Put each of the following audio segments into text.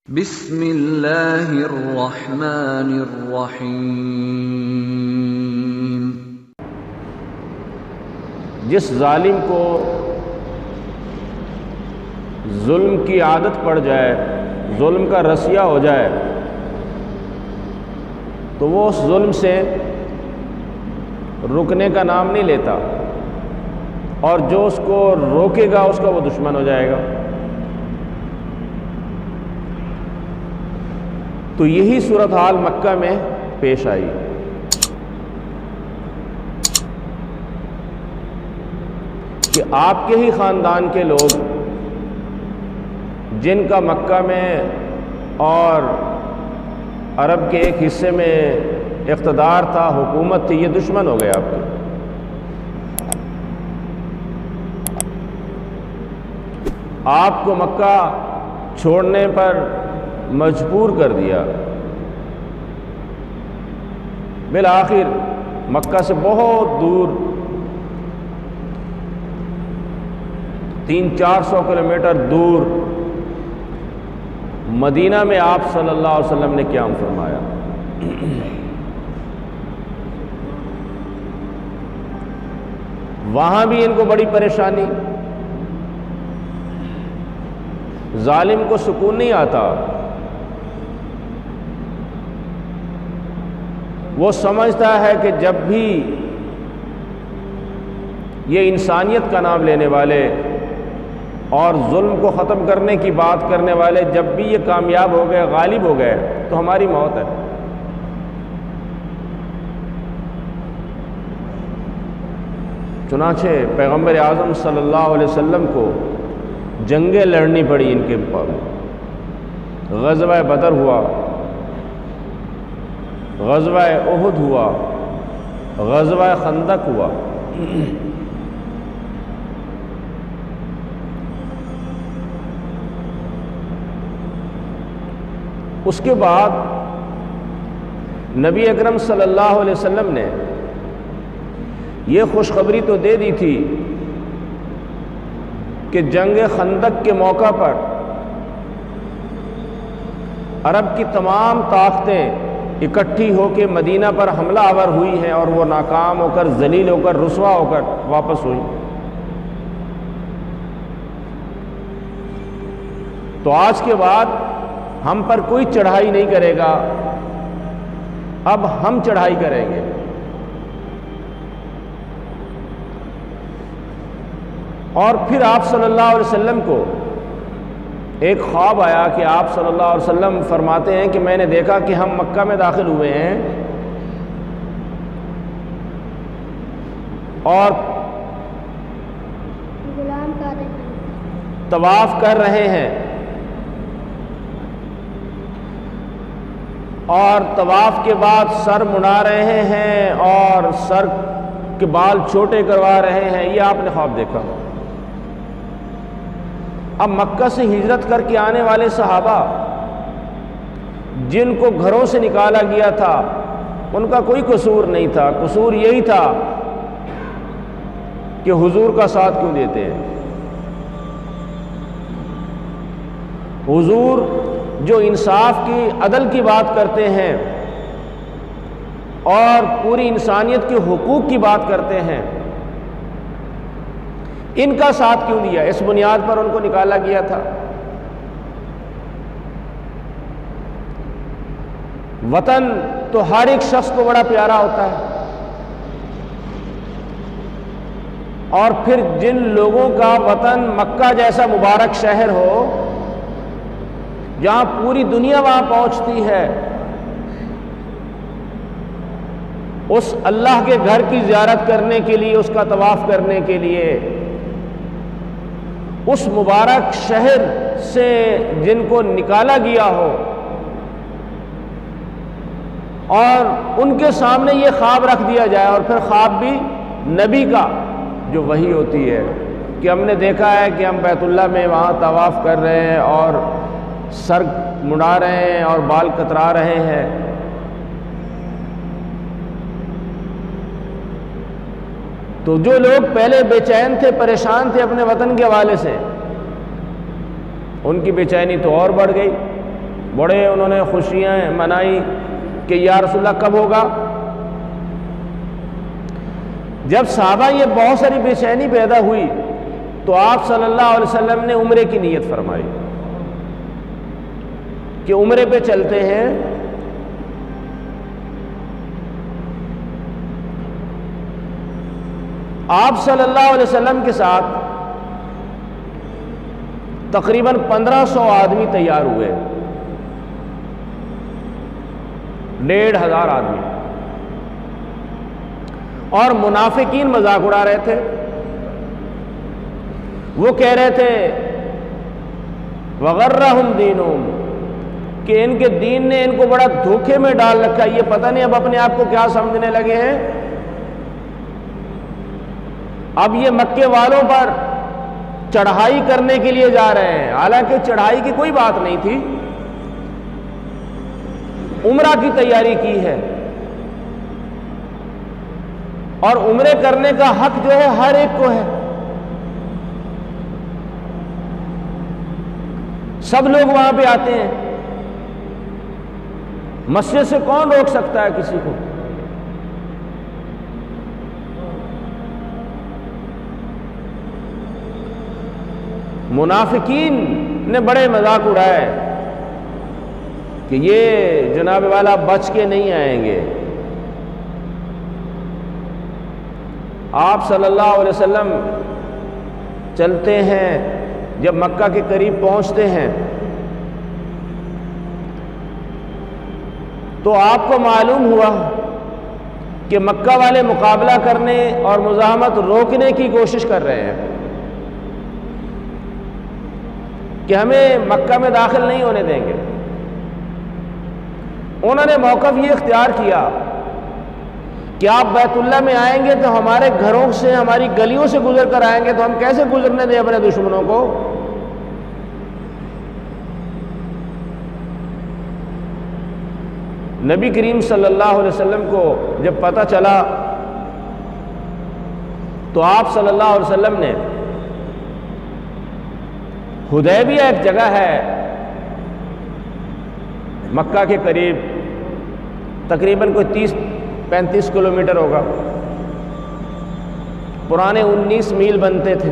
بسم اللہ الرحمن الرحیم۔ جس ظالم کو ظلم کی عادت پڑ جائے، ظلم کا رسیہ ہو جائے، تو وہ اس ظلم سے رکنے کا نام نہیں لیتا، اور جو اس کو روکے گا اس کا وہ دشمن ہو جائے گا۔ تو یہی صورتحال مکہ میں پیش آئی۔ کہ آپ کے ہی خاندان کے لوگ جن کا مکہ میں اور عرب کے ایک حصے میں اقتدار تھا، حکومت تھی، یہ دشمن ہو گئے آپ کے۔ آپ کو مکہ چھوڑنے پر مجبور کر دیا۔ بالآخر مکہ سے بہت دور 300-400 کلومیٹر دور مدینہ میں آپ صلی اللہ علیہ وسلم نے قیام فرمایا۔ وہاں بھی ان کو بڑی پریشانی، ظالم کو سکون نہیں آتا۔ وہ سمجھتا ہے کہ جب بھی یہ انسانیت کا نام لینے والے اور ظلم کو ختم کرنے کی بات کرنے والے جب بھی یہ کامیاب ہو گئے، غالب ہو گئے، تو ہماری موت ہے۔ چنانچہ پیغمبر اعظم صلی اللہ علیہ وسلم کو جنگیں لڑنی پڑی ان کے اوپر۔ غزوہ بدر ہوا، غزوہ احد ہوا، غزوہ خندق ہوا۔ اس کے بعد نبی اکرم صلی اللہ علیہ وسلم نے یہ خوشخبری تو دے دی تھی کہ جنگ خندق کے موقع پر عرب کی تمام طاقتیں اکٹھی ہو کے مدینہ پر حملہ آور ہوئی ہیں، اور وہ ناکام ہو کر، ذلیل ہو کر، رسوا ہو کر واپس ہوئی۔ تو آج کے بعد ہم پر کوئی چڑھائی نہیں کرے گا، اب ہم چڑھائی کریں گے۔ اور پھر آپ صلی اللہ علیہ وسلم کو ایک خواب آیا کہ آپ صلی اللہ علیہ وسلم فرماتے ہیں کہ میں نے دیکھا کہ ہم مکہ میں داخل ہوئے ہیں اور طواف کر رہے ہیں، اور طواف کے بعد سر مڑا رہے ہیں اور سر کے بال چھوٹے کروا رہے ہیں۔ یہ آپ نے خواب دیکھا۔ اب مکہ سے ہجرت کر کے آنے والے صحابہ جن کو گھروں سے نکالا گیا تھا، ان کا کوئی قصور نہیں تھا، قصور یہی تھا کہ حضور کا ساتھ کیوں دیتے ہیں۔ حضور جو انصاف کی، عدل کی بات کرتے ہیں اور پوری انسانیت کے حقوق کی بات کرتے ہیں، ان کا ساتھ کیوں دیا؟ اس بنیاد پر ان کو نکالا گیا تھا۔ وطن تو ہر ایک شخص کو بڑا پیارا ہوتا ہے، اور پھر جن لوگوں کا وطن مکہ جیسا مبارک شہر ہو، جہاں پوری دنیا وہاں پہنچتی ہے، اس اللہ کے گھر کی زیارت کرنے کے لیے، اس کا طواف کرنے کے لیے، اس مبارک شہر سے جن کو نکالا گیا ہو، اور ان کے سامنے یہ خواب رکھ دیا جائے، اور پھر خواب بھی نبی کا جو وحی ہوتی ہے کہ ہم نے دیکھا ہے کہ ہم بیت اللہ میں وہاں طواف کر رہے ہیں اور سر مڑا رہے ہیں اور بال کترا رہے ہیں۔ تو جو لوگ پہلے بے چین تھے، پریشان تھے اپنے وطن کے حوالے سے، ان کی بے چینی تو اور بڑھ گئی۔ بڑے انہوں نے خوشیاں منائی کہ یا رسول اللہ کب ہوگا؟ جب صحابہ یہ بہت ساری بے چینی پیدا ہوئی تو آپ صلی اللہ علیہ وسلم نے عمرے کی نیت فرمائی کہ عمرے پہ چلتے ہیں۔ آپ صلی اللہ علیہ وسلم کے ساتھ تقریباً 1500 آدمی تیار ہوئے، 1500 آدمی، اور منافقین مذاق اڑا رہے تھے۔ وہ کہہ رہے تھے وغرہم دینہم، کہ ان کے دین نے ان کو بڑا دھوکے میں ڈال رکھا، یہ پتہ نہیں اب اپنے آپ کو کیا سمجھنے لگے ہیں، اب یہ مکے والوں پر چڑھائی کرنے کے لیے جا رہے ہیں۔ حالانکہ چڑھائی کی کوئی بات نہیں تھی، عمرہ کی تیاری کی ہے، اور عمرے کرنے کا حق جو ہے ہر ایک کو ہے، سب لوگ وہاں پہ آتے ہیں، مسجد سے کون روک سکتا ہے کسی کو؟ منافقین نے بڑے مذاق اڑائے کہ یہ جناب والا بچ کے نہیں آئیں گے۔ آپ صلی اللہ علیہ وسلم چلتے ہیں، جب مکہ کے قریب پہنچتے ہیں تو آپ کو معلوم ہوا کہ مکہ والے مقابلہ کرنے اور مزاحمت روکنے کی کوشش کر رہے ہیں کہ ہمیں مکہ میں داخل نہیں ہونے دیں گے۔ انہوں نے موقف یہ اختیار کیا کہ آپ بیت اللہ میں آئیں گے تو ہمارے گھروں سے، ہماری گلیوں سے گزر کر آئیں گے، تو ہم کیسے گزرنے دیں اپنے دشمنوں کو؟ نبی کریم صلی اللہ علیہ وسلم کو جب پتہ چلا تو آپ صلی اللہ علیہ وسلم نے حدیبیہ ایک جگہ ہے مکہ کے قریب، تقریباً کوئی 30-35 کلومیٹر ہوگا، پرانے 19 میل بنتے تھے،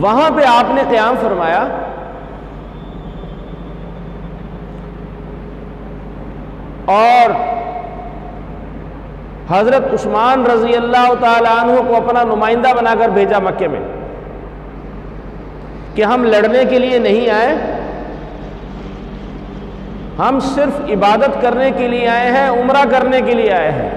وہاں پہ آپ نے قیام فرمایا اور حضرت عثمان رضی اللہ تعالی عنہ کو اپنا نمائندہ بنا کر بھیجا مکے میں کہ ہم لڑنے کے لیے نہیں آئے، ہم صرف عبادت کرنے کے لیے آئے ہیں، عمرہ کرنے کے لیے آئے ہیں،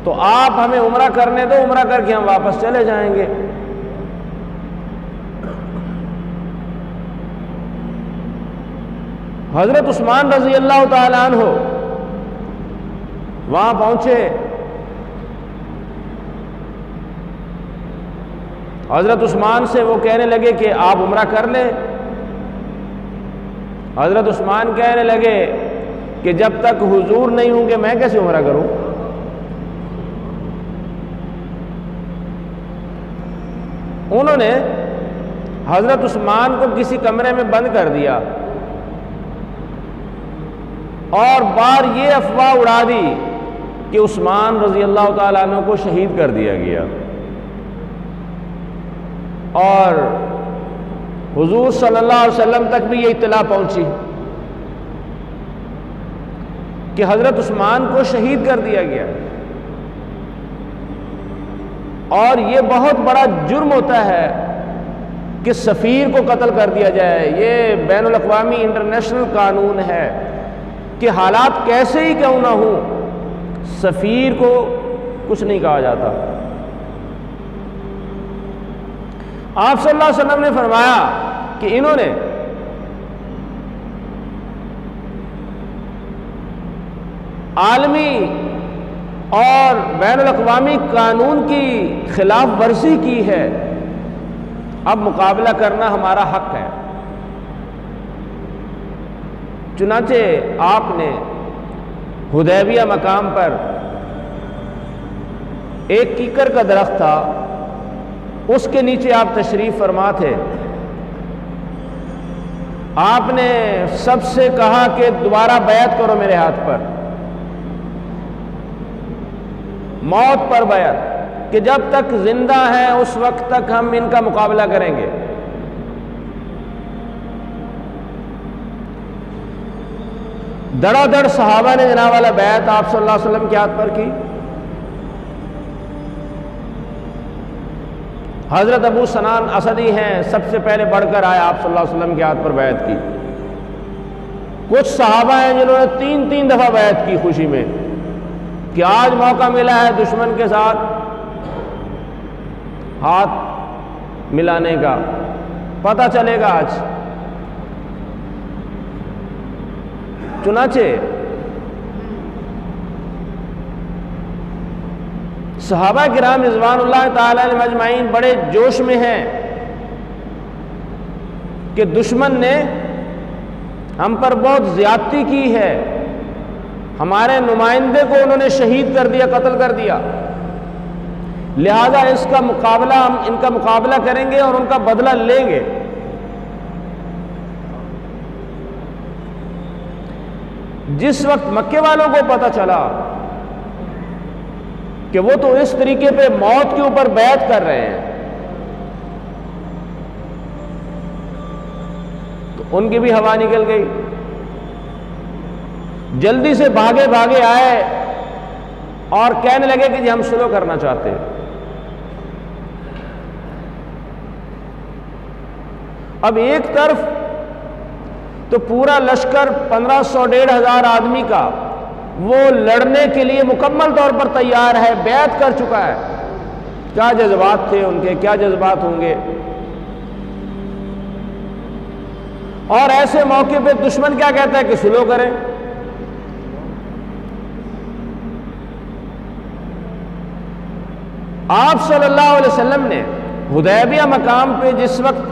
تو آپ ہمیں عمرہ کرنے دو، عمرہ کر کے ہم واپس چلے جائیں گے۔ حضرت عثمان رضی اللہ تعالی عنہ وہاں پہنچے، حضرت عثمان سے وہ کہنے لگے کہ آپ عمرہ کر لیں۔ حضرت عثمان کہنے لگے کہ جب تک حضور نہیں ہوں گے میں کیسے عمرہ کروں؟ انہوں نے حضرت عثمان کو کسی کمرے میں بند کر دیا اور بار یہ افواہ اڑا دی کہ عثمان رضی اللہ تعالیٰ عنہ کو شہید کر دیا گیا، اور حضور صلی اللہ علیہ وسلم تک بھی یہ اطلاع پہنچی کہ حضرت عثمان کو شہید کر دیا گیا، اور یہ بہت بڑا جرم ہوتا ہے کہ سفیر کو قتل کر دیا جائے۔ یہ بین الاقوامی انٹرنیشنل قانون ہے کہ حالات کیسے ہی کیوں نہ ہوں، سفیر کو کچھ نہیں کہا جاتا۔ آپ صلی اللہ علیہ وسلم نے فرمایا کہ انہوں نے عالمی اور بین الاقوامی قانون کی خلاف ورزی کی ہے، اب مقابلہ کرنا ہمارا حق ہے۔ چنانچہ آپ نے حدیبیہ مقام پر ایک کیکر کا درخت تھا، اس کے نیچے آپ تشریف فرما تھے، آپ نے سب سے کہا کہ دوبارہ بیعت کرو میرے ہاتھ پر، موت پر بیعت، کہ جب تک زندہ ہیں اس وقت تک ہم ان کا مقابلہ کریں گے۔ دڑا دڑ صحابہ نے جناب والا بیعت آپ صلی اللہ علیہ وسلم کے ہاتھ پر کی۔ حضرت ابو سنان اسدی ہیں، سب سے پہلے بڑھ کر آئے، آپ صلی اللہ علیہ وسلم کے ہاتھ پر بیعت کی۔ کچھ صحابہ ہیں جنہوں نے تین تین دفعہ بیعت کی خوشی میں کہ آج موقع ملا ہے دشمن کے ساتھ ہاتھ ملانے کا، پتہ چلے گا آج۔ چنانچہ صحابہ کرام رضوان اللہ تعالی علیہم اجمعین بڑے جوش میں ہیں کہ دشمن نے ہم پر بہت زیادتی کی ہے، ہمارے نمائندے کو انہوں نے شہید کر دیا، قتل کر دیا، لہذا اس کا مقابلہ، ہم ان کا مقابلہ کریں گے اور ان کا بدلہ لیں گے۔ جس وقت مکے والوں کو پتہ چلا کہ وہ تو اس طریقے پہ موت کے اوپر بیعت کر رہے ہیں، تو ان کی بھی ہوا نکل گئی، جلدی سے بھاگے بھاگے آئے اور کہنے لگے کہ جی ہم صلح کرنا چاہتے ہیں۔ اب ایک طرف تو پورا لشکر 1500-1500 آدمی کا وہ لڑنے کے لیے مکمل طور پر تیار ہے، بیعت کر چکا ہے۔ کیا جذبات تھے ان کے، کیا جذبات ہوں گے۔ اور ایسے موقع پہ دشمن کیا کہتا ہے کہ صلح کریں۔ آپ صلی اللہ علیہ وسلم نے حدیبیہ مقام پہ جس وقت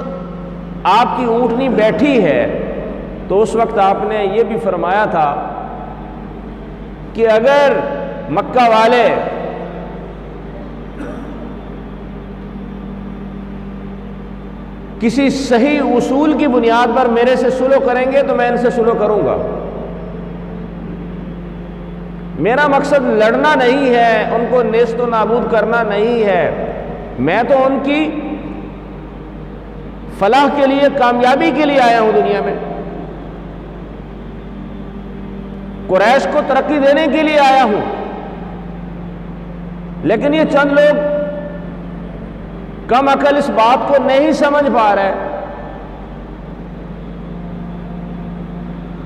آپ کی اونٹنی بیٹھی ہے تو اس وقت آپ نے یہ بھی فرمایا تھا کہ اگر مکہ والے کسی صحیح اصول کی بنیاد پر میرے سے صلح کریں گے تو میں ان سے صلح کروں گا۔ میرا مقصد لڑنا نہیں ہے، ان کو نیست و نابود کرنا نہیں ہے، میں تو ان کی فلاح کے لیے، کامیابی کے لیے آیا ہوں دنیا میں، قریش کو ترقی دینے کے لیے آیا ہوں۔ لیکن یہ چند لوگ کم عقل اس بات کو نہیں سمجھ پا رہے،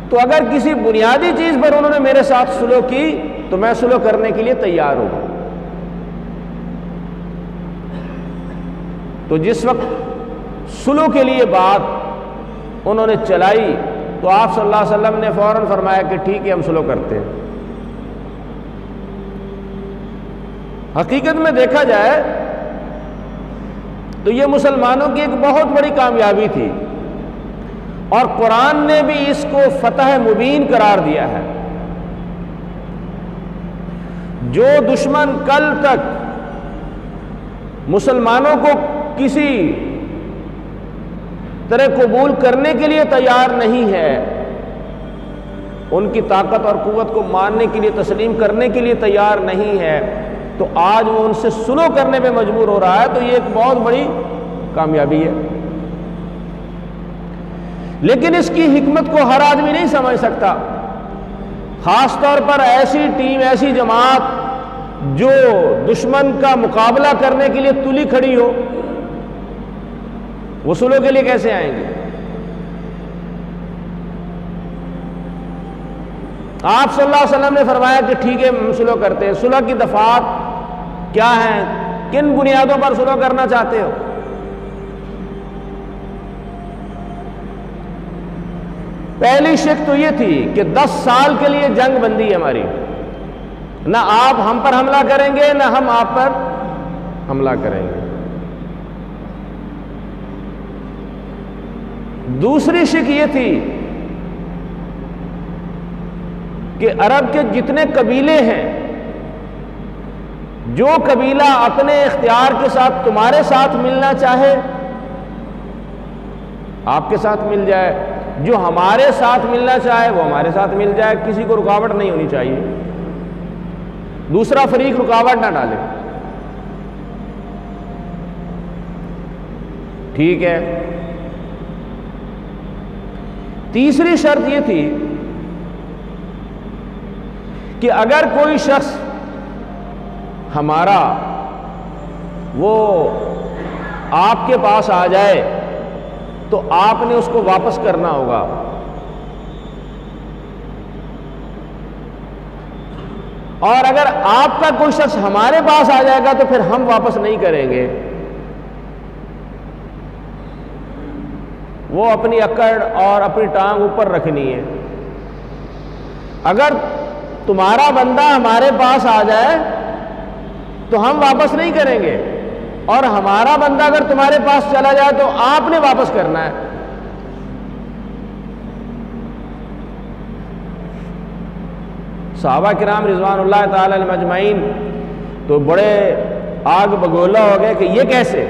تو اگر کسی بنیادی چیز پر انہوں نے میرے ساتھ صلح کی تو میں صلح کرنے کے لیے تیار ہوں۔ تو جس وقت صلح کے لیے بات انہوں نے چلائی تو آپ صلی اللہ علیہ وسلم نے فوراً فرمایا کہ ٹھیک ہے ہم صلح کرتے ہیں۔ حقیقت میں دیکھا جائے تو یہ مسلمانوں کی ایک بہت بڑی کامیابی تھی، اور قرآن نے بھی اس کو فتح مبین قرار دیا ہے۔ جو دشمن کل تک مسلمانوں کو کسی طرح قبول کرنے کے لیے تیار نہیں ہے، ان کی طاقت اور قوت کو ماننے کے لیے، تسلیم کرنے کے لیے تیار نہیں ہے، تو آج وہ ان سے صلح کرنے پہ مجبور ہو رہا ہے، تو یہ ایک بہت بڑی کامیابی ہے۔ لیکن اس کی حکمت کو ہر آدمی نہیں سمجھ سکتا، خاص طور پر ایسی ٹیم، ایسی جماعت جو دشمن کا مقابلہ کرنے کے لیے تلی کھڑی ہو، وہ صلح کے لیے کیسے آئیں گے؟ آپ صلی اللہ علیہ وسلم نے فرمایا کہ ٹھیک ہے ہم صلح کرتے ہیں۔ صلح کی دفعات کیا ہیں؟ کن بنیادوں پر صلح کرنا چاہتے ہو؟ پہلی شک تو یہ تھی کہ 10 سال کے لیے جنگ بندی ہے ہماری، نہ آپ ہم پر حملہ کریں گے نہ ہم آپ پر حملہ کریں گے۔ دوسری شک یہ تھی کہ عرب کے جتنے قبیلے ہیں جو قبیلہ اپنے اختیار کے ساتھ تمہارے ساتھ ملنا چاہے آپ کے ساتھ مل جائے، جو ہمارے ساتھ ملنا چاہے وہ ہمارے ساتھ مل جائے، کسی کو رکاوٹ نہیں ہونی چاہیے، دوسرا فریق رکاوٹ نہ ڈالے۔ ٹھیک ہے۔ تیسری شرط یہ تھی کہ اگر کوئی شخص ہمارا وہ آپ کے پاس آ جائے تو آپ نے اس کو واپس کرنا ہوگا، اور اگر آپ کا کوئی شخص ہمارے پاس آ جائے گا تو پھر ہم واپس نہیں کریں گے۔ وہ اپنی اکڑ اور اپنی ٹانگ اوپر رکھنی ہے۔ اگر تمہارا بندہ ہمارے پاس آ جائے تو ہم واپس نہیں کریں گے، اور ہمارا بندہ اگر تمہارے پاس چلا جائے تو آپ نے واپس کرنا ہے۔ صحابہ کرام رضوان اللہ تعالی علیہم اجمعین تو بڑے آگ بگولا ہو گئے کہ یہ کیسے،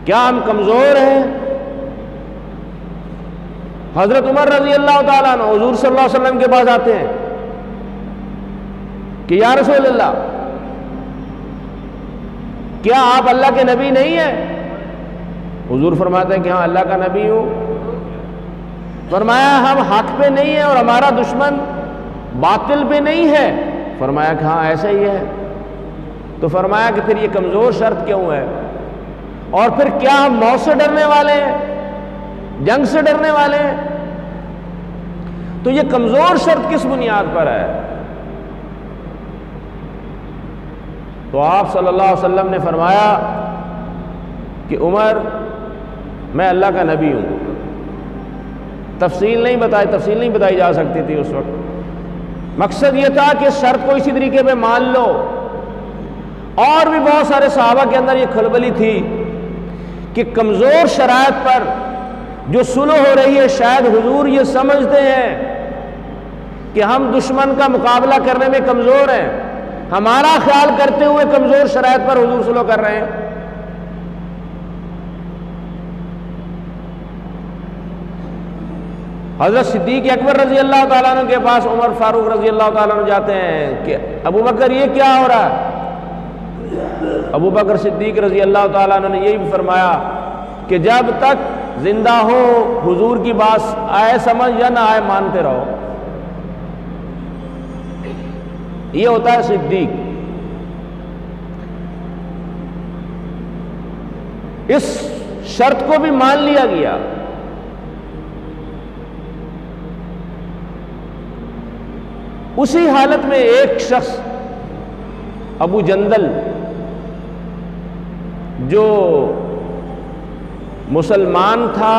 کیا ہم کمزور ہیں؟ حضرت عمر رضی اللہ تعالیٰ عنہ حضور صلی اللہ علیہ وسلم کے پاس آتے ہیں کہ یا رسول اللہ، کیا آپ اللہ کے نبی نہیں ہیں؟ حضور فرماتے ہیں کہ ہاں اللہ کا نبی ہوں۔ فرمایا ہم حق پہ نہیں ہیں اور ہمارا دشمن باطل پہ نہیں ہے؟ فرمایا کہ ہاں ایسا ہی ہے۔ تو فرمایا کہ پھر یہ کمزور شرط کیوں ہے؟ اور پھر کیا ہم موت سے ڈرنے والے ہیں، جنگ سے ڈرنے والے ہیں؟ تو یہ کمزور شرط کس بنیاد پر ہے؟ تو آپ صلی اللہ علیہ وسلم نے فرمایا کہ عمر میں اللہ کا نبی ہوں۔ تفصیل نہیں بتائی جا سکتی تھی اس وقت، مقصد یہ تھا کہ شرط کو اسی طریقے پہ مان لو۔ اور بھی بہت سارے صحابہ کے اندر یہ کھلبلی تھی کہ کمزور شرائط پر جو صلح ہو رہی ہے، شاید حضور یہ سمجھتے ہیں کہ ہم دشمن کا مقابلہ کرنے میں کمزور ہیں، ہمارا خیال کرتے ہوئے کمزور شرائط پر حضور صلح کر رہے ہیں۔ حضرت صدیق اکبر رضی اللہ تعالیٰ عنہ کے پاس عمر فاروق رضی اللہ تعالیٰ عنہ جاتے ہیں کہ ابو بکر یہ کیا ہو رہا ہے؟ ابو بکر صدیق رضی اللہ تعالیٰ عنہ نے یہی فرمایا کہ جب تک زندہ ہو حضور کی بات آئے سمجھ یا نہ آئے مانتے رہو۔ یہ ہوتا ہے صدیق۔ اس شرط کو بھی مان لیا گیا۔ اسی حالت میں ایک شخص ابو جندل جو مسلمان تھا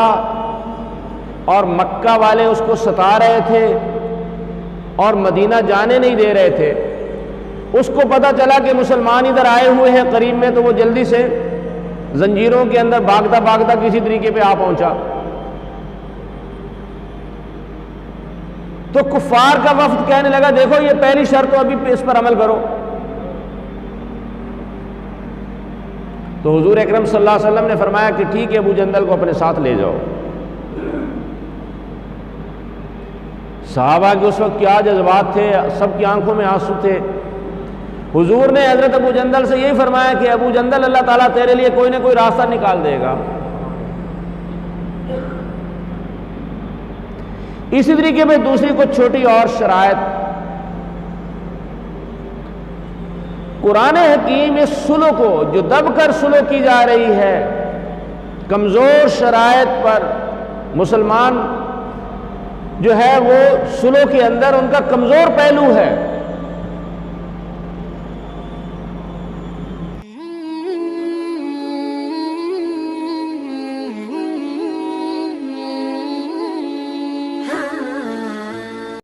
اور مکہ والے اس کو ستا رہے تھے اور مدینہ جانے نہیں دے رہے تھے، اس کو پتہ چلا کہ مسلمان ادھر آئے ہوئے ہیں قریب میں، تو وہ جلدی سے زنجیروں کے اندر بھاگتا کسی طریقے پہ آ پہنچا۔ تو کفار کا وفد کہنے لگا دیکھو یہ پہلی شرط تو ابھی اس پر عمل کرو۔ تو حضور اکرم صلی اللہ علیہ وسلم نے فرمایا کہ ٹھیک ہے، ابو جندل کو اپنے ساتھ لے جاؤ۔ صحابہ کے اس وقت کیا جذبات تھے، سب کی آنکھوں میں آنسو تھے۔ حضور نے حضرت ابو جندل سے یہی فرمایا کہ ابو جندل اللہ تعالیٰ تیرے لیے کوئی نہ کوئی راستہ نکال دے گا۔ اسی طریقے میں دوسری کچھ چھوٹی اور شرائط، قرآن حکیم اس صلح کو جو دب کر صلح کی جا رہی ہے، کمزور شرائط پر مسلمان جو ہے وہ صلح کے اندر ان کا کمزور پہلو ہے،